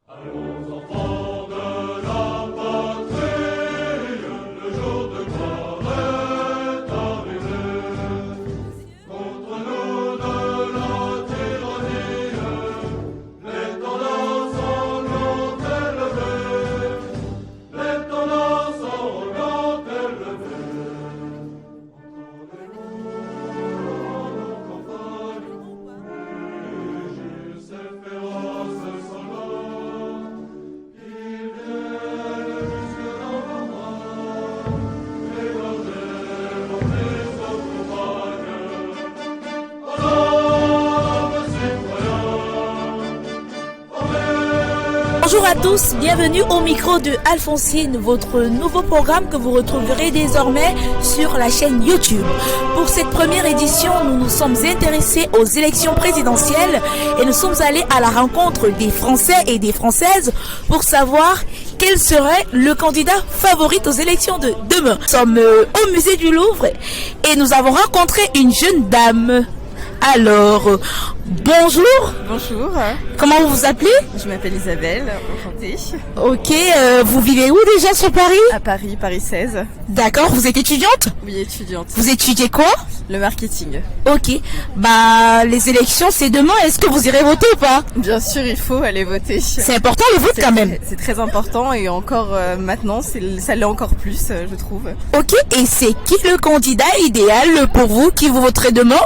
Allons enfants de la patrie, le jour de gloire est arrivé. Contre nous de la tyrannie, les tendances ont élevées, les tendances ont élevées. Entendez-vous en campagne, rugir ces féroces soldats. Bonjour à tous, bienvenue au micro de Alphonsine, votre nouveau programme que vous retrouverez désormais sur la chaîne YouTube. Pour cette première édition, nous nous sommes intéressés aux élections présidentielles et nous sommes allés à la rencontre des Français et des Françaises pour savoir quel serait le candidat favori aux élections de demain. Nous sommes au musée du Louvre et nous avons rencontré une jeune dame. Alors, bonjour. Bonjour, Comment vous vous appelez? je m'appelle Isabelle, enchantée. Ok, vous vivez où déjà sur Paris? À Paris, Paris 16. D'accord, vous êtes étudiante? Oui, étudiante. Vous étudiez quoi? Le marketing. Ok, bah les élections c'est demain, est-ce que vous irez voter ou pas? Bien sûr, il faut aller voter. C'est important le vote quand même. C'est très important et encore maintenant, ça l'est encore plus, je trouve. Ok, et c'est qui le candidat idéal pour vous qui vous voterez demain?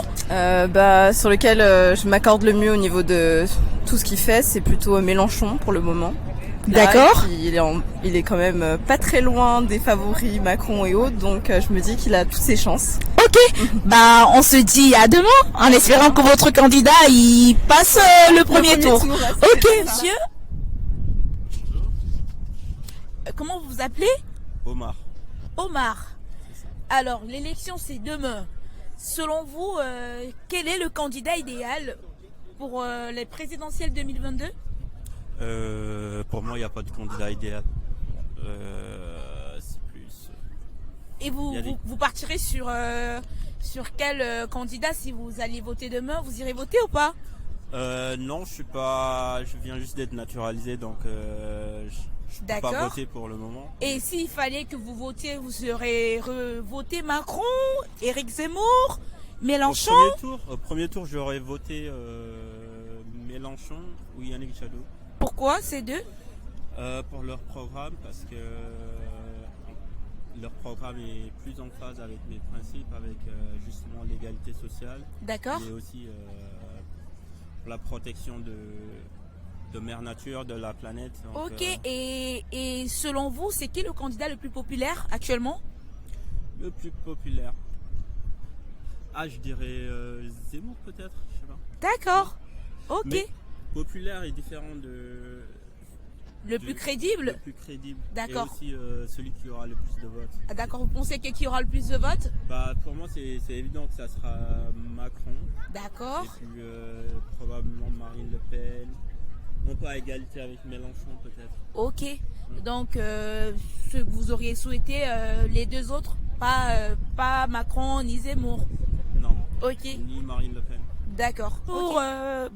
Sur lequel je m'accorde le mieux au niveau de tout ce qu'il fait, c'est plutôt Mélenchon pour le moment. Là, D'accord. il est quand même pas très loin des favoris Macron et autres, donc je me dis qu'il a toutes ses chances. Ok, bah on se dit à demain en espérant que votre candidat il passe le premier tour. Ok, monsieur. Comment vous vous appelez? Omar. Omar. Alors, l'élection c'est demain. Selon vous, quel est le candidat idéal pour les présidentielles 2022? Pour moi, il n'y a pas de candidat idéal. C'est plus. Et vous, Il y a des- vous partirez sur quel candidat si vous allez voter demain? Vous irez voter ou pas? Non, je suis pas. Je viens juste d'être naturalisé, donc je peux pas D'accord. voter pour le moment. Et s'il fallait que vous votiez, vous aurez voté Macron, Éric Zemmour, Mélenchon? Au premier tour, j'aurais voté Mélenchon ou Yannick Jadot Pourquoi ces deux? pour leur programme, parce que leur programme est plus en phase avec mes principes, avec justement l'égalité sociale. D'accord. Et aussi pour la protection de mère nature, de la planète. Donc, Ok, et selon vous, c'est qui le candidat le plus populaire actuellement? le plus populaire. Ah, je dirais Zemmour peut-être, je sais pas. D'accord. Ok. Mais populaire est différent de Le plus crédible? le plus crédible. D'accord. Et aussi celui qui aura le plus de votes. Ah, d'accord, vous pensez qui aura le plus de votes? Bah, pour moi, c'est évident que ça sera Macron. D'accord. Et puis probablement Marine Le Pen. Non pas à égalité avec Mélenchon peut-être. Ok. Donc, vous auriez souhaité les deux autres, pas Macron ni Zemmour. Non, Ok. ni Marine Le Pen. D'accord.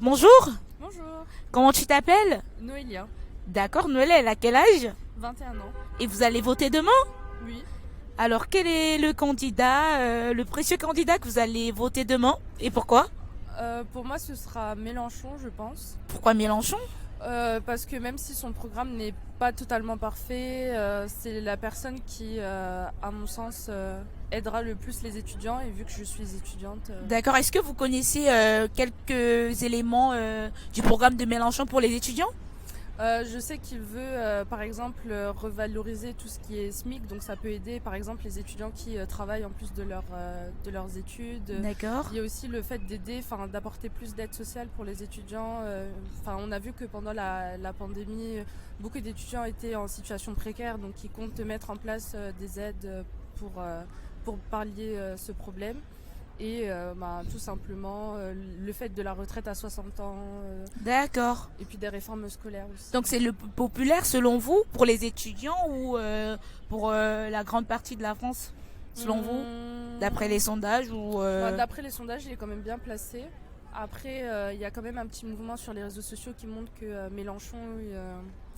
Bonjour. Bonjour, Comment tu t'appelles? Noélia, D'accord. Noël, elle a quel âge? 21 ans. Et vous allez voter demain? Oui. Alors, quel est le candidat, le précieux candidat que vous allez voter demain? Et pourquoi? Pour moi, ce sera Mélenchon, je pense. Pourquoi Mélenchon? Parce que même si son programme n'est pas totalement parfait, c'est la personne qui, à mon sens, aidera le plus les étudiants. Et vu que je suis étudiante, D'accord. Est-ce que vous connaissez quelques éléments du programme de Mélenchon pour les étudiants? je sais qu'il veut, par exemple, revaloriser tout ce qui est SMIC. Donc ça peut aider, par exemple, les étudiants qui travaillent en plus de leurs études. D'accord. Il y a aussi le fait d'aider, d'apporter plus d'aide sociale pour les étudiants. On a vu que pendant la pandémie, beaucoup d'étudiants étaient en situation précaire, donc ils comptent mettre en place des aides pour pallier ce problème. Et tout simplement le fait de la retraite à 60 ans D'accord. et puis des réformes scolaires aussi. Donc c'est le plus populaire selon vous pour les étudiants ou pour la grande partie de la France selon vous, d'après les sondages ou D'après les sondages, il est quand même bien placé. Après, il y a quand même un petit mouvement sur les réseaux sociaux qui montre que Mélenchon,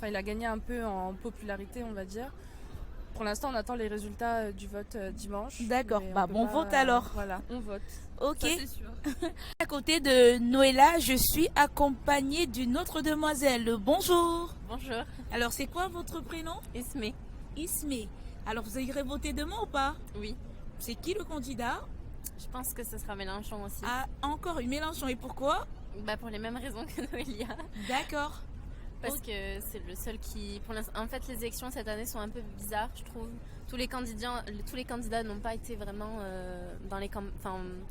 il a gagné un peu en popularité, on va dire. Pour l'instant, on attend les résultats du vote dimanche. D'accord, mais on bah peut bon pas- vote alors. Voilà, on vote. Ok. Ça, c'est sûr. À côté de Noëlla, je suis accompagnée d'une autre demoiselle. Bonjour. Bonjour, Alors, c'est quoi votre prénom? Ismé. Ismé. Alors, vous irez voter demain ou pas? Oui, C'est qui le candidat? je pense que ce sera Mélenchon aussi. Ah, encore une Mélenchon. Et pourquoi? Bah pour les mêmes raisons que Noélia. D'accord. Parce Ok. que c'est le seul qui. En fait, les élections cette année sont un peu bizarres, je trouve. Tous les candidats n'ont pas été vraiment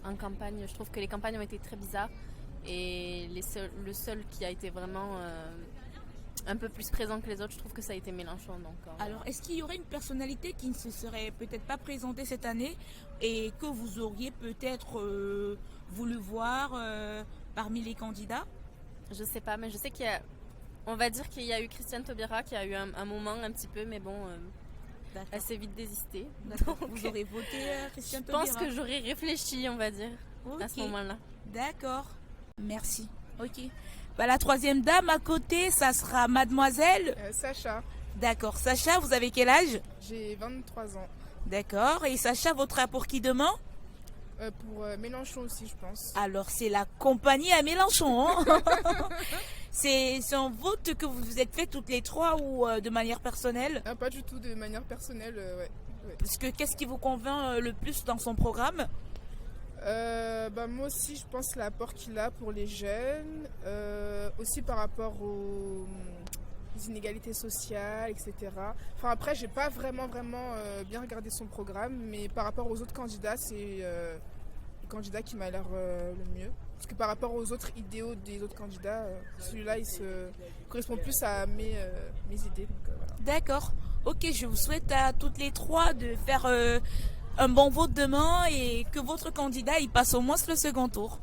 en campagne. Je trouve que les campagnes ont été très bizarres. Et le seul qui a été vraiment un peu plus présent que les autres, je trouve que ça a été Mélenchon. Donc, Alors, est-ce qu'il y aurait une personnalité qui ne se serait peut-être pas présentée cette année et que vous auriez peut-être voulu voir parmi les candidats? je sais pas, mais je sais qu'il y a. On va dire qu'il y a eu Christiane Taubira qui a eu un moment un petit peu, mais bon, D'accord. elle s'est vite désistée. D'accord. Donc, Vous aurez voté Christian je pense Taubira. que j'aurais réfléchi, on va dire, à ce Ok. moment-là. D'accord. Merci. Ok. Bah, la troisième dame à côté, ça sera mademoiselle. Sacha, D'accord. Sacha, vous avez quel âge? j'ai 23 ans. D'accord. Et Sacha votera pour qui demain? Pour Mélenchon aussi, je pense. Alors, c'est la compagnie à Mélenchon. Hein. C'est un vote que vous vous êtes fait toutes les trois ou de manière personnelle? Ah, pas du tout de manière personnelle, ouais. Parce que qu'est-ce qui vous convainc le plus dans son programme? Moi aussi, je pense l'apport qu'il a pour les jeunes, aussi par rapport aux inégalités sociales, etc. Enfin, après, j'ai pas vraiment bien regardé son programme, mais par rapport aux autres candidats, c'est le candidat qui m'a l'air le mieux. Parce que par rapport aux autres idéaux des autres candidats, celui-là, il se correspond plus à mes idées. Donc, voilà. D'accord. Ok, je vous souhaite à toutes les trois de faire un bon vote demain et que votre candidat il passe au moins le second tour.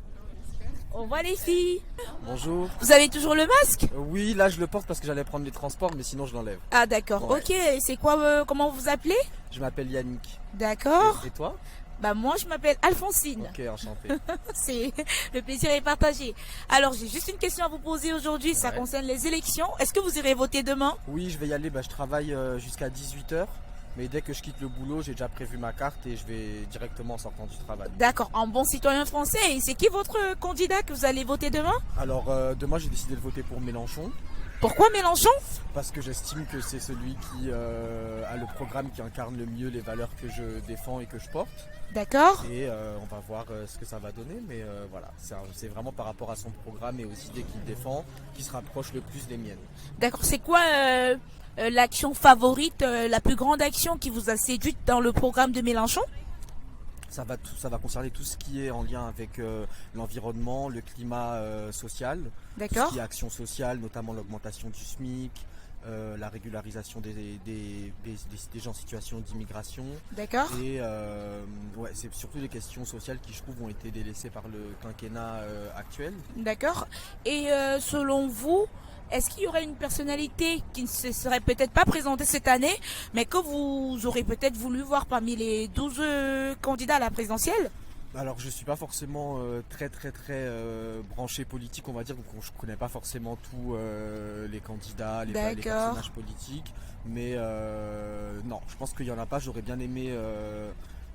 Au revoir les filles. Bonjour. Vous avez toujours le masque? Oui, là je le porte parce que j'allais prendre les transports, mais sinon je l'enlève. Ah d'accord. Ouais. Ok, et c'est quoi, comment vous vous appelez? Je m'appelle Yannick. D'accord. Et toi? Bah moi je m'appelle Alphonsine. Ok, enchanté. C'est le plaisir est partagé. Alors j'ai juste une question à vous poser aujourd'hui, ça Ouais. concerne les élections. Est-ce que vous irez voter demain? Oui, je vais y aller, je travaille jusqu'à 18h. Mais dès que je quitte le boulot, j'ai déjà prévu ma carte et je vais directement en sortant du travail. D'accord, en bon citoyen français. Et c'est qui votre candidat que vous allez voter demain? Alors demain j'ai décidé de voter pour Mélenchon Pourquoi Mélenchon? parce que j'estime que c'est celui qui a le programme qui incarne le mieux les valeurs que je défends et que je porte. D'accord. Et on va voir ce que ça va donner, mais voilà, c'est vraiment par rapport à son programme et aux idées qu'il défend qui se rapproche le plus des miennes. D'accord, c'est quoi l'action favorite, la plus grande action qui vous a séduite dans le programme de Mélenchon? Ça va concerner tout ce qui est en lien avec l'environnement, le climat social, tout ce D'accord. qui est action sociale, notamment l'augmentation du SMIC, la régularisation des gens en situation d'immigration. D'accord. Et c'est surtout des questions sociales qui, je trouve, ont été délaissées par le quinquennat actuel. D'accord. Et selon vous, est-ce qu'il y aurait une personnalité qui ne se serait peut-être pas présentée cette année, mais que vous aurez peut-être voulu voir parmi les 12 candidats à la présidentielle? Alors je suis pas forcément très branché politique, on va dire, donc je connais pas forcément tous les candidats, les D'accord. personnages politiques, mais non, je pense qu'il y en a pas. J'aurais bien aimé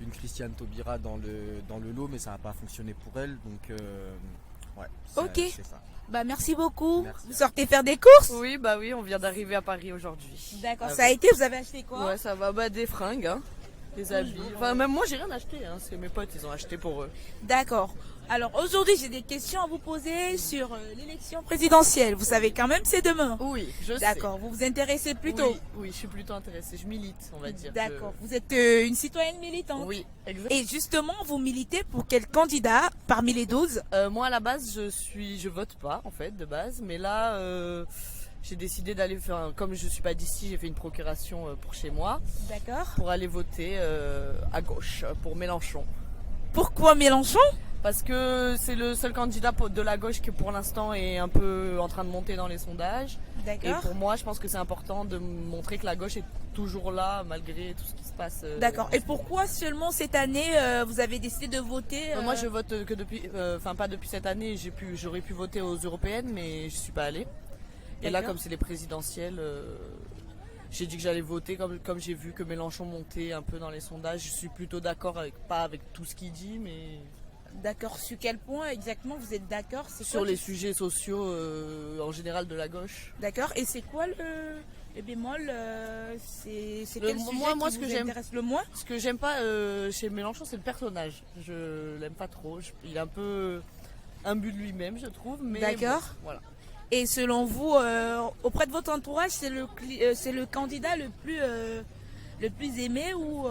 une Christiane Taubira dans le lot, mais ça n'a pas fonctionné pour elle, donc Ok. c'est ça. Bah merci beaucoup. Merci. Vous sortez faire des courses? Oui, on vient d'arriver à Paris aujourd'hui. D'accord. Ah Ça a oui. été, vous avez acheté quoi? Ouais, ça va, des fringues, hein, des habits. Enfin, même moi, j'ai rien acheté, hein, c'est mes potes, ils ont acheté pour eux. D'accord. Alors aujourd'hui, j'ai des questions à vous poser sur l'élection présidentielle. Vous savez quand même, c'est demain. Oui, je sais. D'accord. Vous vous intéressez plutôt? Oui, je suis plutôt intéressée, je milite, on va dire. D'accord. Vous êtes une citoyenne militante. Oui, exact. Et justement, vous militez pour quel candidat parmi les 12? Moi, à la base, je vote pas, en fait, de base, mais là, j'ai décidé d'aller faire, comme je suis pas d'ici, j'ai fait une procuration pour chez moi, D'accord. pour aller voter à gauche, pour Mélenchon. Pourquoi Mélenchon? Parce que c'est le seul candidat de la gauche qui pour l'instant est un peu en train de monter dans les sondages. Et D'accord. pour moi, je pense que c'est important de montrer que la gauche est toujours là malgré tout ce qui se passe. D'accord. Et pourquoi seulement cette année vous avez décidé de voter Moi, je vote que depuis, enfin pas depuis cette année. J'aurais pu voter aux européennes, mais je suis pas allée. Et là, D'accord. comme c'est les présidentielles, j'ai dit que j'allais voter. Comme j'ai vu que Mélenchon montait un peu dans les sondages, je suis plutôt d'accord pas avec tout ce qu'il dit, mais D'accord. Sur quel point exactement vous êtes d'accord? C'est sur quoi les sujets sociaux en général de la gauche. D'accord. Et c'est quoi le bémol C'est Le- quel sujet moi, qui ce que vous j'aime- intéresse le moins? Ce que j'aime pas chez Mélenchon, c'est le personnage. Je l'aime pas trop. Il est un peu imbu de lui-même, je trouve. Mais D'accord. bon, voilà. Et selon vous, auprès de votre entourage, c'est le candidat le plus aimé ou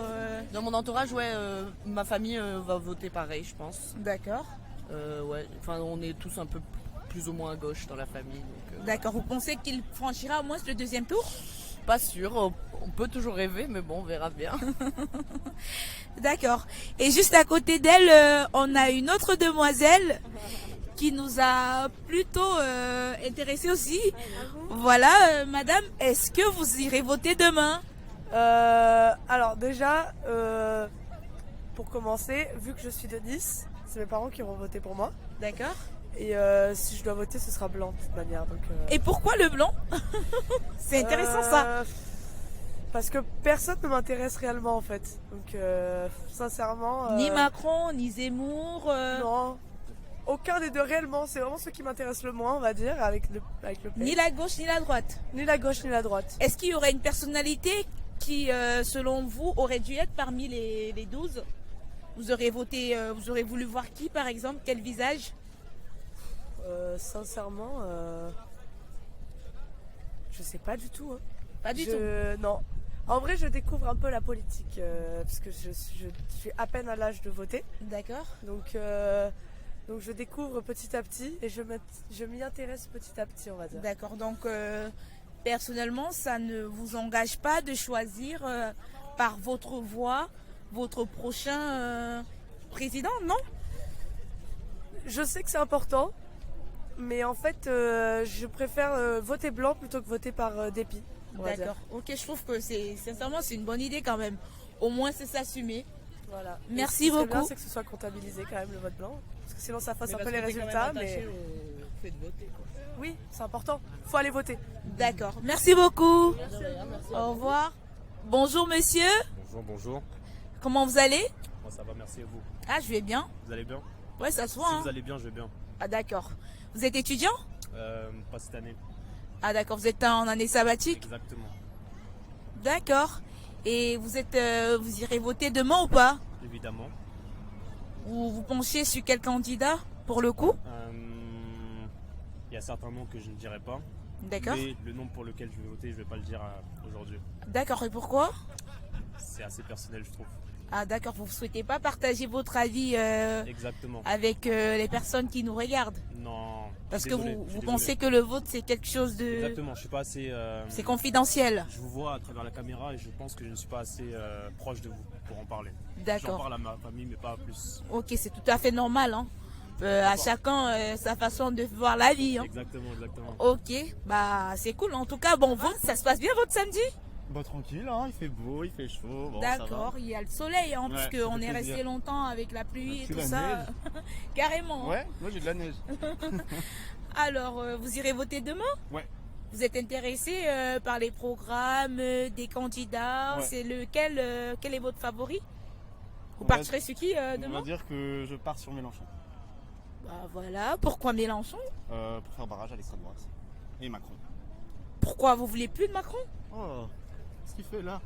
Dans mon entourage, ouais, ma famille va voter pareil, je pense. D'accord. Ouais, enfin, on est tous un peu plus ou moins à gauche dans la famille. Donc, D'accord. Vous pensez qu'il franchira au moins le deuxième tour? pas sûr. On peut toujours rêver, mais bon, on verra bien. D'accord. Et juste à côté d'elle, on a une autre demoiselle qui nous a plutôt intéressé aussi. Voilà, madame, est-ce que vous irez voter demain? Alors déjà, pour commencer, vu que je suis de Nice, c'est mes parents qui vont voter pour moi. D'accord. Et si je dois voter, ce sera blanc de toute manière. Donc, Et pourquoi le blanc? C'est intéressant ça. Parce que personne ne m'intéresse réellement en fait. Donc sincèrement... Ni Macron, ni Zemmour. Non, aucun des deux réellement. C'est vraiment ceux qui m'intéressent le moins, on va dire, avec le Ni la gauche, ni la droite. Ni la gauche, ni la droite. Est-ce qu'il y aurait une personnalité qui, selon vous, aurait dû être parmi les 12? Vous aurez voté, vous aurez voulu voir qui, par exemple? Quel visage? Sincèrement, je sais pas du tout. Hein. Pas du tout. Non. En vrai, je découvre un peu la politique parce que je suis à peine à l'âge de voter. D'accord. Donc je découvre petit à petit et je m'y intéresse petit à petit, on va dire. D'accord. Donc, personnellement, ça ne vous engage pas de choisir par votre voix votre prochain président, non? Je sais que c'est important, mais en fait, je préfère voter blanc plutôt que voter par dépit. on va dire. D'accord. Ok, je trouve que sincèrement, c'est une bonne idée quand même. Au moins, c'est s'assumer. Voilà. Merci Et ce qui serait beaucoup. bien, c'est que ce soit comptabilisé quand même le vote blanc, parce que sinon ça fasse un peu les résultats. Mais Fait de voter, quoi. oui, c'est important. Faut aller voter. D'accord. Merci beaucoup. Au revoir. Bonjour monsieur. Bonjour, bonjour. Comment vous allez? Moi ça va, merci à vous. Ah, je vais bien. Vous allez bien? Ouais, ça se voit. Si Hein. vous allez bien, je vais bien. Ah, d'accord. Vous êtes étudiant? Pas cette année. Ah, d'accord. Vous êtes en année sabbatique? Exactement. D'accord. Et vous irez voter demain ou pas? Évidemment. Vous penchez sur quel candidat pour le coup? Il y a certains noms que je ne dirai pas. D'accord. Mais le nom pour lequel je vais voter, je ne vais pas le dire aujourd'hui. D'accord. Et pourquoi? C'est assez personnel, je trouve. Ah, d'accord. Vous ne souhaitez pas partager votre avis Exactement. avec les personnes qui nous regardent? Non. Parce je que suis désolé, je vous suis désolé. pensez que le vote c'est quelque chose de... Exactement, je suis pas assez. C'est confidentiel. Je vous vois à travers la caméra et je pense que je ne suis pas assez proche de vous pour en parler. J'en D'accord. parle à ma famille, mais pas plus. Ok, c'est tout à fait normal. Hein. À chacun sa façon de voir la vie. Hein. Exactement, exactement. Ok, bah c'est cool. En tout cas, bon vote, ça se passe bien votre samedi? Bah tranquille, hein, il fait beau, il fait chaud. Bon, ça D'accord, va. il y a le soleil, hein, Ouais, parce ça qu'on fait est plaisir. resté longtemps avec la pluie et Puis tout la ça. neige. Carrément. hein. Ouais, moi j'ai de la neige. Alors, vous irez voter demain? Ouais. Vous êtes intéressé par les programmes des candidats? Ouais. C'est lequel? Quel est votre favori? Vous On va- partirez sur qui On demain? va dire que je pars sur Mélenchon. Bah voilà. Pourquoi Mélenchon? Pour faire barrage à l'extrême droite. Et Macron. Pourquoi vous voulez plus de Macron? Oh, ce qu'il fait là,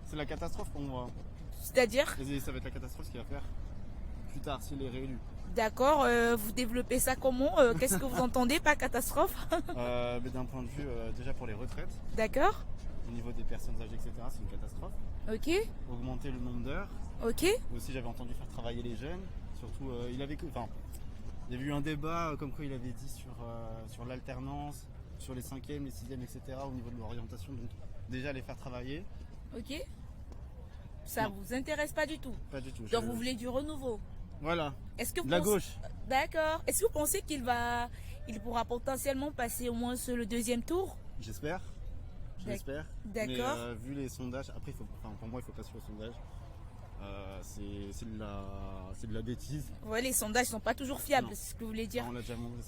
c'est la catastrophe pour moi. C'est-à-dire? Et ça va être la catastrophe ce qu'il va faire plus tard s'il est réélu. D'accord, vous développez ça comment? Qu'est-ce que vous entendez par catastrophe? Mais d'un point de vue déjà pour les retraites, D'accord, au niveau des personnes âgées, etc., c'est une catastrophe. ok, Augmenter le nombre d'heures. ok. Aussi j'avais entendu faire travailler les jeunes. Surtout il y avait eu un débat comme quoi il avait dit sur l'alternance, sur les 5e, les 6e, etc. au niveau de l'orientation. Donc déjà les faire travailler. Ok. Ça Non. vous intéresse pas du tout? Pas du tout. Donc vous voulez du renouveau? Voilà. Est-ce que vous De la pensez- gauche. D'accord. Est-ce que vous pensez il pourra potentiellement passer au moins sur le deuxième tour? J'espère. Je D'ac- l'espère. d'accord. Mais vu les sondages, après, pour moi, il faut pas suivre le sondage. C'est de la bêtise. Ouais, les sondages sont pas toujours fiables, Non. c'est ce que vous voulez dire. On l'a déjà montré,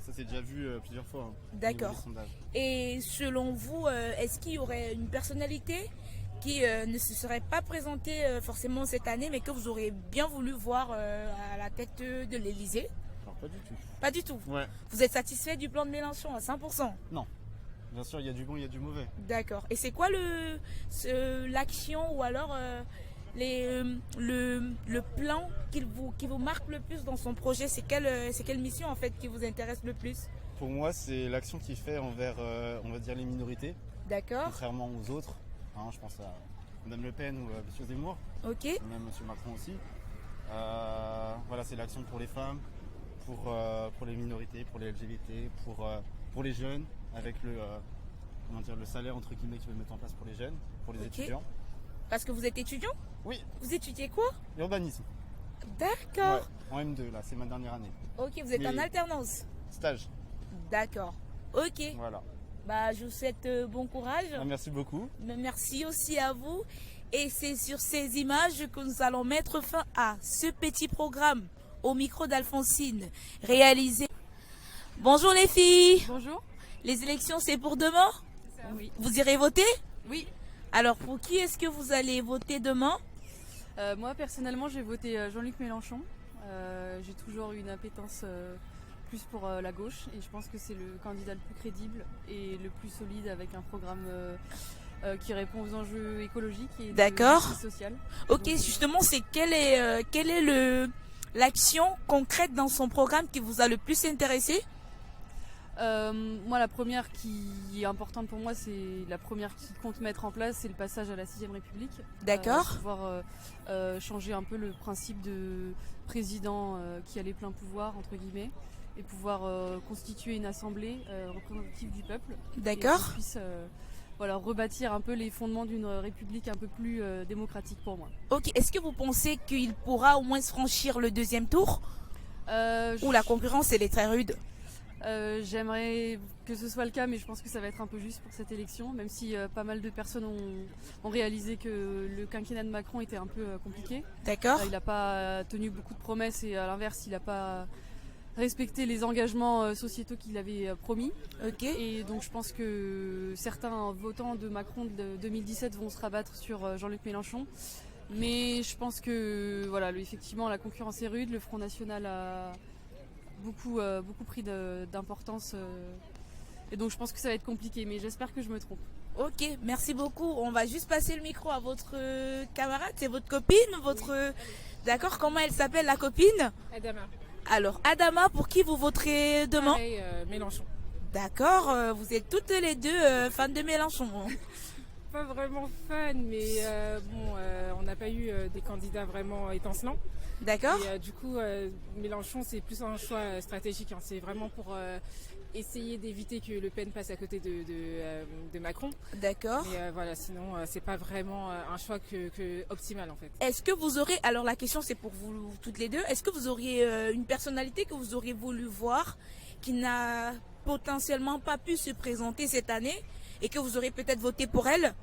ça s'est déjà vu plusieurs fois. Hein, au niveau D'accord. des sondages. Et selon vous, est-ce qu'il y aurait une personnalité qui ne se serait pas présentée forcément cette année, mais que vous auriez bien voulu voir à la tête de l'Élysée? Alors, pas du tout. Pas du tout. Ouais. Vous êtes satisfait du plan de Mélenchon à 100%? Non. Bien sûr, il y a du bon, il y a du mauvais. D'accord. Et c'est quoi l'action ou alors le plan qui vous marque le plus dans son projet? C'est quelle mission en fait qui vous intéresse le plus? Pour moi, c'est l'action qu'il fait envers, on va dire, les minorités. D'accord. Contrairement aux autres. Hein, je pense à Mme Le Pen ou à M. Zemmour. Ok. Même M. Macron aussi. Voilà, c'est l'action pour les femmes, pour les minorités, pour les LGBT, pour les jeunes, avec le salaire entre guillemets qu'ils veulent mettre en place pour les jeunes, pour les Ok. étudiants. Parce que vous êtes étudiant? Oui. Vous étudiez quoi? Urbanisme. D'accord. Ouais, en M2 là, c'est ma dernière année. Ok, vous êtes Mais- en alternance? Stage. D'accord. Ok. Voilà. Bah, je vous souhaite bon courage. Ah, merci beaucoup. Mais merci aussi à vous. Et c'est sur ces images que nous allons mettre fin à ce petit programme au micro d'Alphonsine réalisé. Bonjour les filles. Bonjour. Les élections, c'est pour demain? Oui. Vous irez voter? Oui. Alors, pour qui est-ce que vous allez voter demain? Moi personnellement j'ai voté Jean-Luc Mélenchon. J'ai toujours eu une appétence plus pour la gauche et je pense que c'est le candidat le plus crédible et le plus solide avec un programme qui répond aux enjeux écologiques et D'accord. sociaux. Ok, justement, c'est quelle est l'action concrète dans son programme qui vous a le plus intéressé? Moi, la première qui est importante pour moi, c'est la première qui compte mettre en place, c'est le passage à la 6ème République. D'accord. Pouvoir changer un peu le principe de président qui a les pleins pouvoirs, entre guillemets, et pouvoir constituer une assemblée représentative du peuple. D'accord. Et qu'on puisse rebâtir un peu les fondements d'une république un peu plus démocratique pour moi. Ok, est-ce que vous pensez qu'il pourra au moins franchir le deuxième tour? Ou la concurrence, elle est très rude? J'aimerais que ce soit le cas, mais je pense que ça va être un peu juste pour cette élection, même si pas mal de personnes ont réalisé que le quinquennat de Macron était un peu compliqué. D'accord. Il n'a pas tenu beaucoup de promesses et à l'inverse, il n'a pas respecté les engagements sociétaux qu'il avait promis. Ok. Et donc je pense que certains votants de Macron de 2017 vont se rabattre sur Jean-Luc Mélenchon. Mais je pense que effectivement la concurrence est rude, le Front National a beaucoup pris d'importance et donc je pense que ça va être compliqué, mais j'espère que je me trompe. Ok, merci beaucoup. On va juste passer le micro à votre camarade, c'est votre copine, D'accord, comment elle s'appelle la copine? Adama. Alors, Adama, pour qui vous voterez demain? Pareil, Mélenchon. D'accord, vous êtes toutes les deux fans de Mélenchon. Pas vraiment fan, mais on n'a pas eu des candidats vraiment étincelants. D'accord. Et du coup, Mélenchon, c'est plus un choix stratégique. Hein. C'est vraiment pour essayer d'éviter que Le Pen passe à côté de Macron. D'accord. Mais sinon, c'est pas vraiment un choix optimal en fait. Est-ce que vous aurez, alors la question c'est pour vous toutes les deux, est-ce que vous auriez une personnalité que vous auriez voulu voir qui n'a potentiellement pas pu se présenter cette année et que vous aurez peut-être voté pour elle?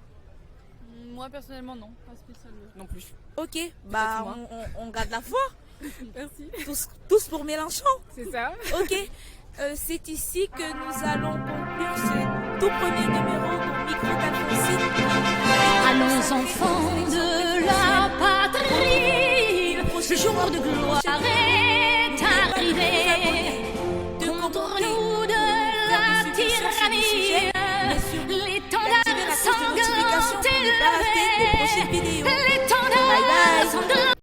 Moi personnellement non, pas spécialement. Non plus. Ok, bah on garde la foi. Merci. Tous pour Mélenchon. C'est ça. Ok, c'est ici que nous allons conclure ce tout premier numéro de Micro d'Alphonsine. Allons enfants de la patrie, le jour de gloire est arrivé. Contre nous de la tyrannie, l'étendard sanglant élevée.